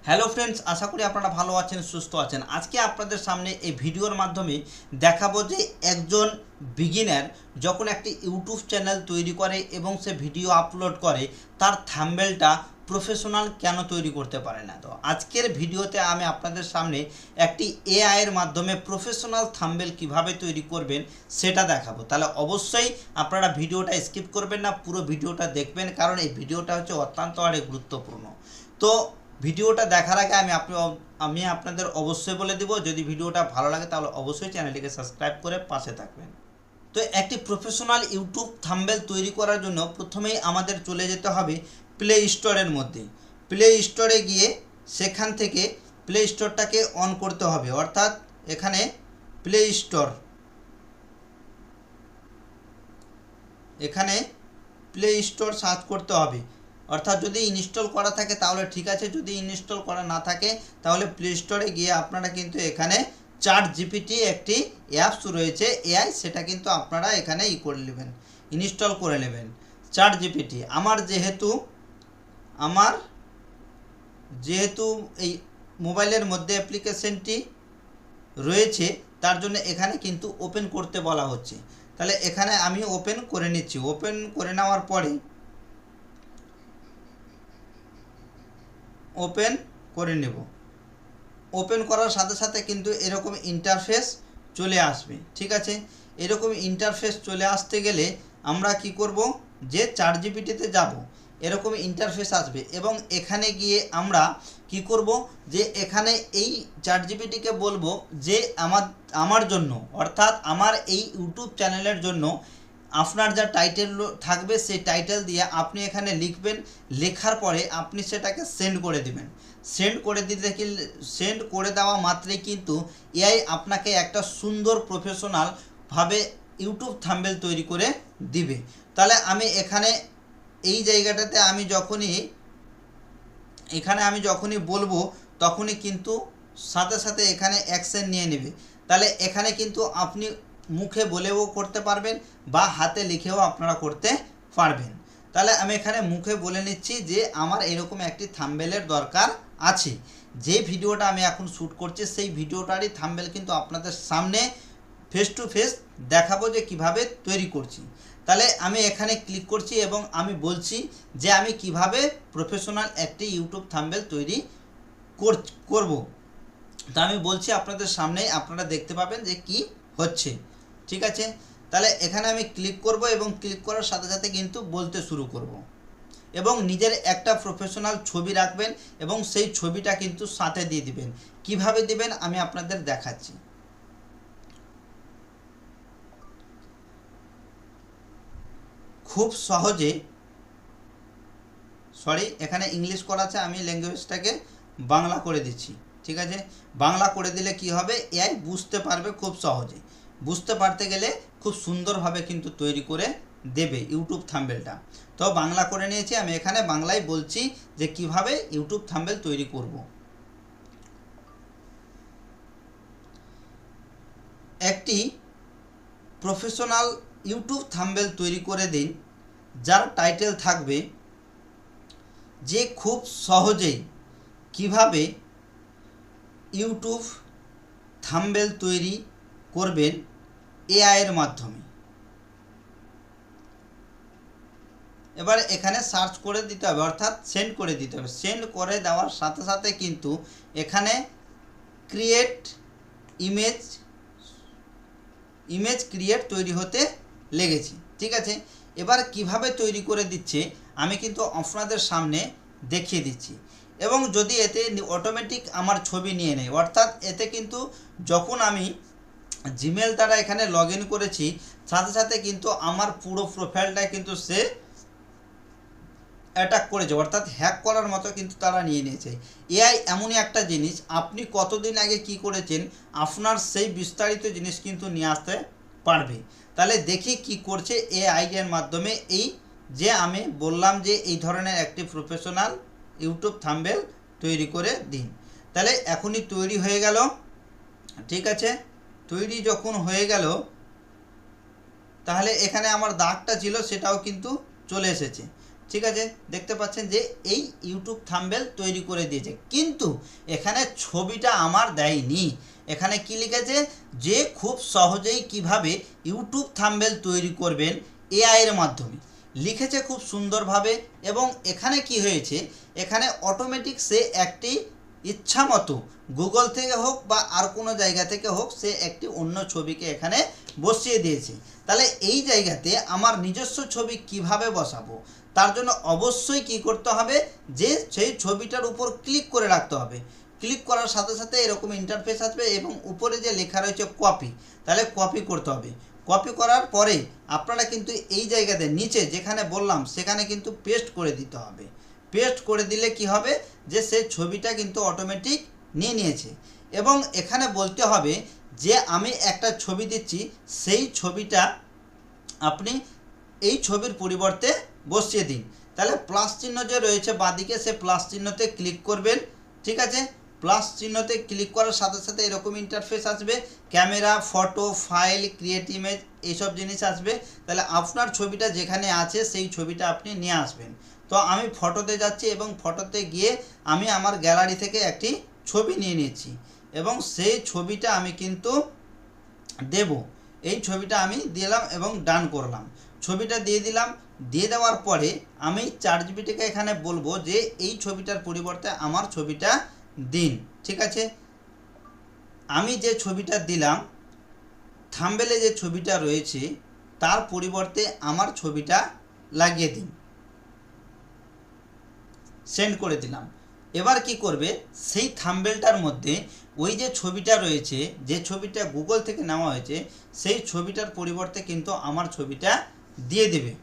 Hello friends, আশা করি আপনারা ভালো আছেন, সুস্থ আছেন। আজকে আপনাদের সামনে এই ভিডিওর মাধ্যমে দেখাবো যে একজন বিগিনার যখন একটি ইউটিউব চ্যানেল তৈরি করে এবং সে ভিডিও আপলোড করে, তার থাম্বনেলটা প্রফেশনাল কেন তৈরি করতে পারে না। তো আজকের ভিডিওতে আমি আপনাদের সামনে একটি এআই এর মাধ্যমে প্রফেশনাল থাম্বনেল কিভাবে তৈরি করবেন সেটা দেখাবো। তাহলে অবশ্যই আপনারা ভিডিওটা স্কিপ করবেন না, পুরো ভিডিওটা দেখবেন, কারণ এই ভিডিওটা হচ্ছে অত্যন্ত গুরুত্বপূর্ণ। তো ভিডিওটা দেখার আগে আমি আপনাদের অবশ্যই বলে দিব, যদি ভিডিওটা ভালো লাগে তাহলে অবশ্যই চ্যানেলটিকে সাবস্ক্রাইব করে পাশে থাকবেন। তো একটি প্রফেশনাল ইউটিউব থাম্বনেল তৈরি করার জন্য প্রথমেই আমাদের চলে যেতে হবে প্লে স্টোরের মধ্যে। প্লে স্টোরে গিয়ে সেখান থেকে প্লে স্টোরটাকে অন করতে হবে, অর্থাৎ এখানে প্লে স্টোর, এখানে প্লে স্টোর সার্চ করতে হবে। অর্থাৎ যদি ইনস্টল করা থাকে তাহলে ঠিক আছে, যদি ইনস্টল করা না থাকে তাহলে প্লে স্টোরে গিয়ে আপনারা কিন্তু এখানে চ্যাট জিপিটি একটি অ্যাপস রয়েছে এআই, সেটা কিন্তু আপনারা এখানে করে নেবেন, ইনস্টল করে নেবেন চ্যাট জিপিটি। আমার যেহেতু এই মোবাইলের মধ্যে অ্যাপ্লিকেশনটি রয়েছে, তার জন্য এখানে কিন্তু ওপেন করতে বলা হচ্ছে। তাহলে এখানে আমি ওপেন করে নিচ্ছি। ওপেন করে নেওয়ার পরে ওপেন করে নেব। ওপেন করার সাথে সাথে কিন্তু এরকম ইন্টারফেস চলে আসবে, ঠিক আছে। এরকম ইন্টারফেস চলে আসতে গেলে আমরা কি করব, যে চ্যাট জিপিটিতে যাব, এরকম ইন্টারফেস আসবে এবং এখানে গিয়ে আমরা কি করব, যে এখানে এই চ্যাট জিপিটিকে বলবো যে আমার জন্য, অর্থাৎ আমার এই ইউটিউব চ্যানেলের জন্য আপনার যা টাইটেল থাকবে সেই টাইটেল দিয়ে আপনি এখানে লিখবেন। লেখার পরে আপনি সেটাকে সেন্ড করে দিবেন। সেন্ড করে দেওয়া মাত্রই কিন্তু এআই আপনাকে একটা সুন্দর প্রফেশনালভাবে ইউটিউব থাম্বনেল তৈরি করে দিবে। তাহলে আমি এখানে এই জায়গাটাতে আমি যখনই বলবো তখনই কিন্তু সাথে সাথে এখানে অ্যাকশন নিয়ে নেবে। তাহলে এখানে কিন্তু আপনি মুখে বলেও করতে পারবেন বা হাতে লিখেও আপনারা করতে পারবেন। তাহলে আমি এখানে মুখে বলে নিচ্ছি যে আমার এরকম একটি থাম্বনেলের দরকার আছে। যে ভিডিওটা আমি এখন শ্যুট করছি সেই ভিডিওটারই থাম্বনেল কিন্তু আপনাদের সামনে ফেস টু ফেস দেখাবো যে কিভাবে তৈরি করছি। তাহলে আমি এখানে ক্লিক করছি এবং আমি বলছি যে আমি কিভাবে প্রফেশনাল একটি ইউটিউব থাম্বনেল তৈরি করব। তা আমি বলছি আপনাদের সামনে, আপনারা দেখতে পাবেন যে কি হচ্ছে, ঠিক আছে। তাহলে এখানে আমি ক্লিক করব এবং ক্লিক করার সাথে সাথে কিন্তু বলতে শুরু করব এবং নিজের একটা প্রফেশনাল ছবি রাখবেন এবং সেই ছবিটা কিন্তু সাথে দিয়ে দিবেন। কিভাবে দিবেন আমি আপনাদের দেখাচ্ছি। খুব সহজে, এখানে ইংলিশ করা আছে, আমি ল্যাঙ্গুয়েজটাকে বাংলা করে দিচ্ছি, ঠিক আছে। বাংলা করে দিলে কি হবে, এআই বুঝতে পারবে খুব সহজে। বুঝতে পারতে গেলে খুব সুন্দরভাবে কিন্তু তৈরি করে দেবে ইউটিউব থাম্বনেলটা। তো বাংলা করে নিয়েছি, আমি এখানে বাংলায় বলছি যে কিভাবে ইউটিউব থাম্বনেল তৈরি করব। একটি প্রফেশনাল ইউটিউব থাম্বনেল তৈরি করে দিন যার টাইটেল থাকবে যে খুব সহজেই কিভাবে ইউটিউব থাম্বনেল তৈরি করবেন এআই এর মাধ্যমে। এবার এখানে সার্চ করে দিতে হবে, অর্থাৎ সেন্ড করে দিতে হবে। সেন্ড করে দেওয়ার সাথে সাথে কিন্তু এখানে ক্রিয়েট ইমেজ ক্রিয়েট তৈরি হতে লেগেছে, ঠিক আছে। এবার কিভাবে তৈরি করে দিচ্ছে আমি কিন্তু আপনাদের সামনে দেখিয়ে দিচ্ছি। এবং যদি এতে অটোমেটিক আমার ছবি নিয়ে নেয়, অর্থাৎ এতে কিন্তু যখন আমি জিমেল দ্বারা এখানে লগ ইন করেছি সাথে সাথে কিন্তু আমার পুরো প্রোফাইলটাই কিন্তু সে অ্যাটাক করেছে, অর্থাৎ হ্যাক করার মতো কিন্তু তারা নিয়ে নিয়েছে। এআই এমনই একটা জিনিস, আপনি কতদিন আগে কি করেছেন আপনার সেই বিস্তারিত জিনিস কিন্তু নিয়ে আসতে পারবে। তাহলে দেখি কি করছে এআই এর মাধ্যমে। এই যে আমি বললাম যে এই ধরনের একটি প্রফেশনাল ইউটিউব থাম্বনেল তৈরি করে দিন, তাহলে এখনই তৈরি হয়ে গেল, ঠিক আছে। তৈরি যখন হয়ে গেল তাহলে এখানে আমার দাগটা ছিল সেটাও কিন্তু চলে এসেছে। ঠিক আছে, দেখতে পাচ্ছেন যে এই ইউটিউব থাম্বনেল তৈরি করে দিয়েছে, কিন্তু এখানে ছবিটা আমার দেয়নি। এখানে কি লিখেছে যে খুব সহজেই কিভাবে ইউটিউব থাম্বনেল তৈরি করবেন এআই এর মাধ্যমে, লিখেছে খুব সুন্দরভাবে। এবং এখানে কি হয়েছে, এখানে অটোমেটিক সে একটি ইচ্ছা মতো গুগল থেকে হোক বা আর কোনো জায়গা থেকে হোক সে একটি অন্য ছবিকে এখানে বসিয়ে দিয়েছে। তাহলে এই জায়গাতে আমার নিজস্ব ছবি কিভাবে বসাবো, তার জন্য অবশ্যই কি করতে হবে যে সেই ছবিটার উপর ক্লিক করে রাখতে হবে। ক্লিক করার সাথে সাথে এরকম ইন্টারফেস আসবে এবং উপরে যে লেখা রয়েছে কপি, তাহলে কপি করতে হবে। কপি করার পরে আপনারা কিন্তু এই জায়গাতে নিচে যেখানে বললাম সেখানে কিন্তু পেস্ট করে দিতে হবে। পেস্ট করে দিলে কি হবে যে সেই ছবিটা কিন্তু অটোমেটিক নিয়ে নিয়েছে। এবং এখানে বলতে হবে যে আমি একটা ছবি দিচ্ছি, সেই ছবিটা আপনি এই ছবির পরিবর্তে বসিয়ে দিন। তাহলে প্লাস চিহ্ন যে রয়েছে বাঁদিকে, সে প্লাস চিহ্নতে ক্লিক করবেন। ঠিক আছে, প্লাস চিহ্নতে ক্লিক করার সাথে সাথে এরকম ইন্টারফেস আসবে, camera, photo, file, create image, এইসব জিনিস আসবে। তাহলে আপনার ছবিটা যেখানে আছে সেই ছবিটা আপনি নিয়ে আসবেন। তো আমি ফটোতে যাচ্ছি এবং ফটোতে গিয়ে আমি আমার গ্যালারি থেকে একটি ছবি নিয়ে নিচ্ছি এবং সেই ছবিটা আমি কিন্তু দেব। এই ছবিটা আমি দিলাম এবং ডান করলাম, ছবিটা দিয়ে দিলাম। দিয়ে দেওয়ার পরে আমি ChatGPT-কে এখানে বলবো যে এই ছবিটার পরিবর্তে আমার ছবিটা দিন। ঠিক আছে, আমি যে ছবিটা দিলাম, থাম্বনেলে যে ছবিটা রয়েছে তার পরিবর্তে আমার ছবিটা লাগিয়ে দিন। সেন্ড করে দিলাম। এবার কি করবে, সেই থাম্বনেলটার মধ্যে ওই যে ছবিটা রয়েছে, যে ছবিটা গুগল থেকে নেওয়া হয়েছে, সেই ছবিটার পরিবর্তে কিন্তু আমার ছবিটা দিয়ে দেবে।